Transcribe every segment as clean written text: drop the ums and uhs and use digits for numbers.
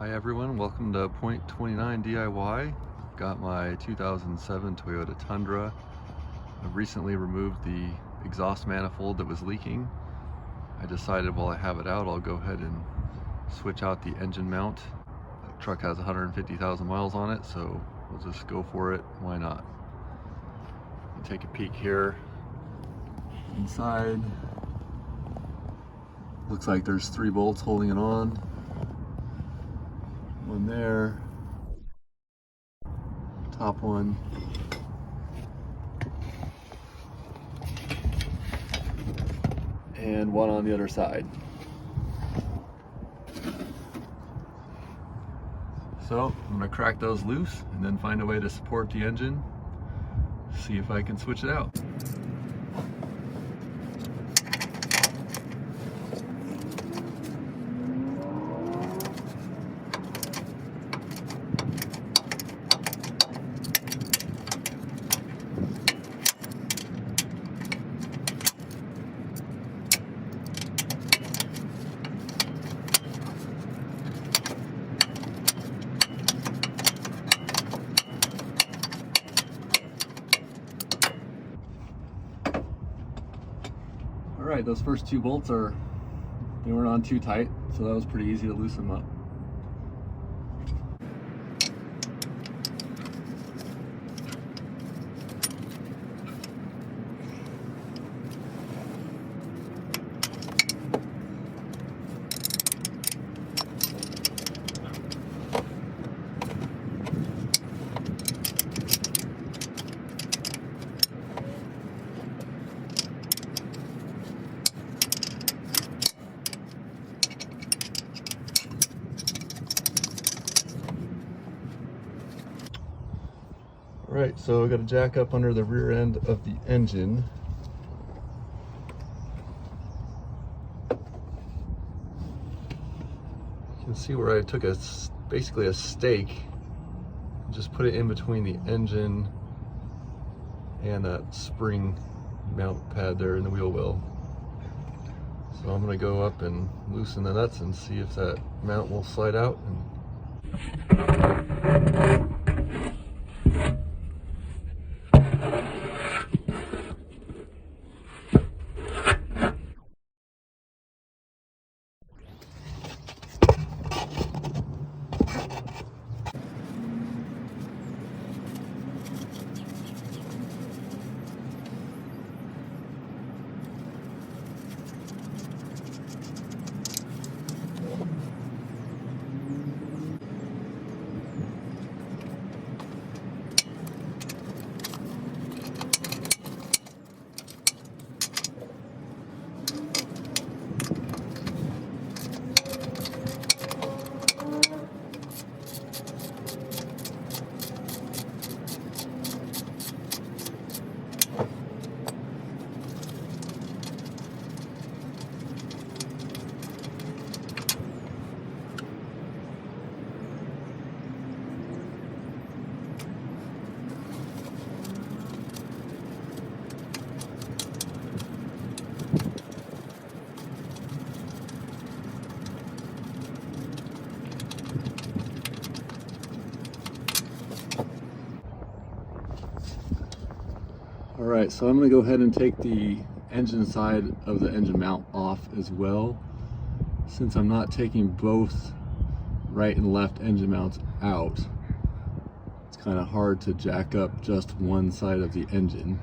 Hi everyone, welcome to Point 29 DIY. Got my 2007 Toyota Tundra. I've recently removed the exhaust manifold that was leaking. I decided while I have it out, I'll go ahead and switch out the engine mount. The truck has 150,000 miles on it, so we'll just go for it. Why not? Take a peek here inside. Looks like there's 3 bolts holding it on. One there, top one, and one on the other side. So I'm going to crack those loose and then find a way to support the engine, see if I can switch it out. All right, those first 2 bolts they weren't on too tight, so that was pretty easy to loosen them up. Right, so I got a jack up under the rear end of the engine. You can see where I took basically a stake and just put it in between the engine and that spring mount pad there in the wheel well. So I'm going to go up and loosen the nuts and see if that mount will slide out. All right, so I'm going to go ahead and take the engine side of the engine mount off as well. Since I'm not taking both right and left engine mounts out, it's kind of hard to jack up just one side of the engine.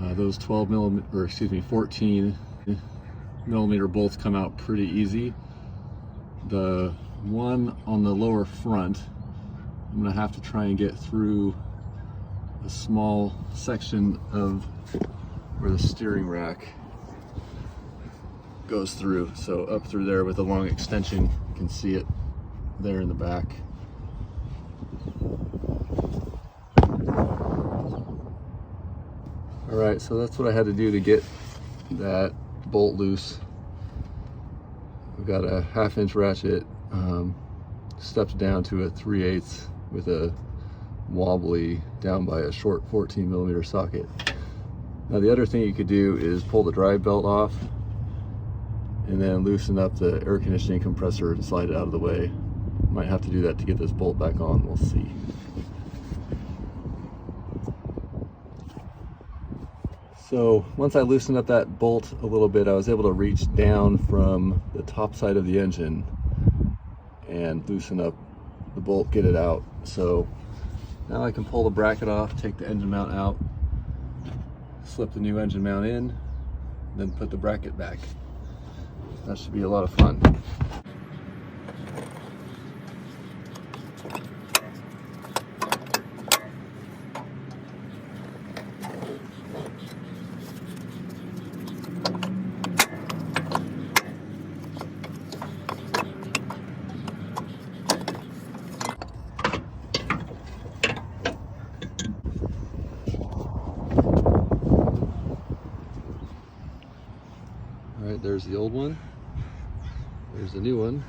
Those 14 millimeter bolts come out pretty easy. The one on the lower front, I'm going to have to try and get through a small section of where the steering rack goes through. So up through there with a long extension, you can see it there in the back. All right, so that's what I had to do to get that bolt loose. I've got a 1/2 inch ratchet, stepped down to a 3/8 with a wobbly down by a short 14 millimeter socket. Now the other thing you could do is pull the drive belt off and then loosen up the air conditioning compressor and slide it out of the way. Might have to do that to get this bolt back on, we'll see. So once I loosened up that bolt a little bit, I was able to reach down from the top side of the engine and loosen up the bolt, get it out. So now I can pull the bracket off, take the engine mount out, slip the new engine mount in, then put the bracket back. That should be a lot of fun. All right, there's the old one. There's the new one.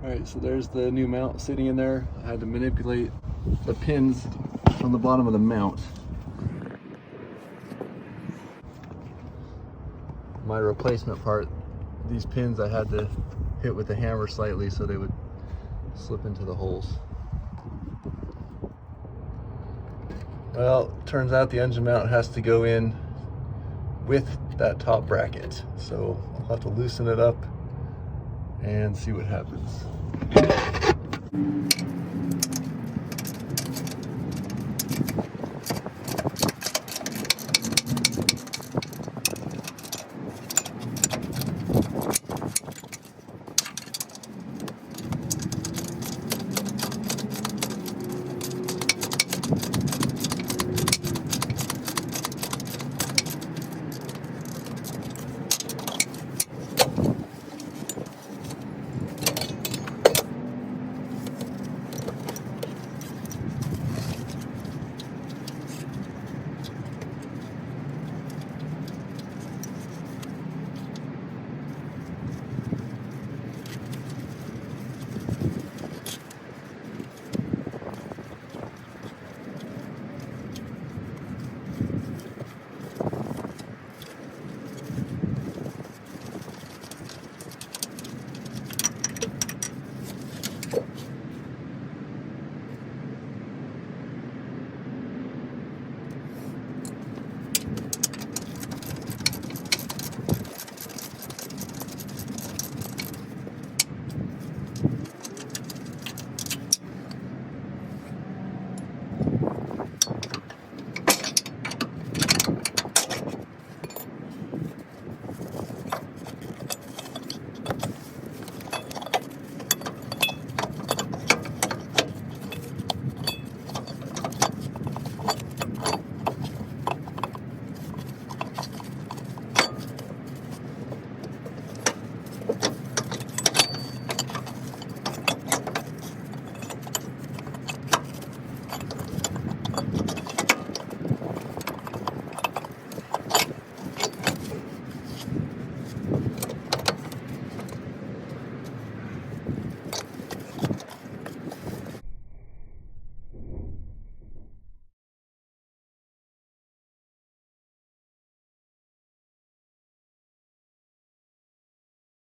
Alright, so there's the new mount sitting in there. I had to manipulate the pins on the bottom of the mount. My replacement part, these pins I had to hit with the hammer slightly so they would slip into the holes. Well, it turns out the engine mount has to go in with that top bracket. So I'll have to loosen it up and see what happens.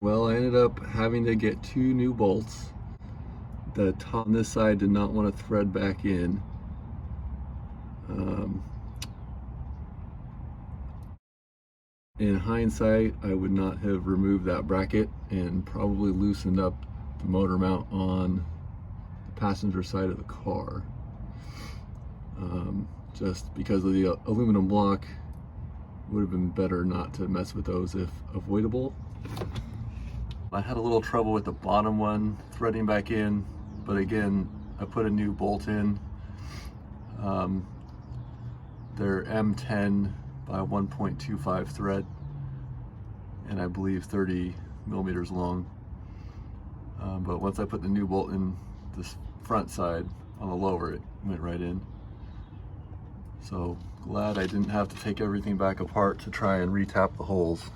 Well, I ended up having to get 2 new bolts. The top on this side did not want to thread back in. In hindsight, I would not have removed that bracket and probably loosened up the motor mount on the passenger side of the car. Just because of the aluminum block, would have been better not to mess with those if avoidable. I had a little trouble with the bottom one threading back in, but again, I put a new bolt in. They're M10 by 1.25 thread, and I believe 30 millimeters long. But once I put the new bolt in this front side on the lower, it went right in. So glad I didn't have to take everything back apart to try and retap the holes.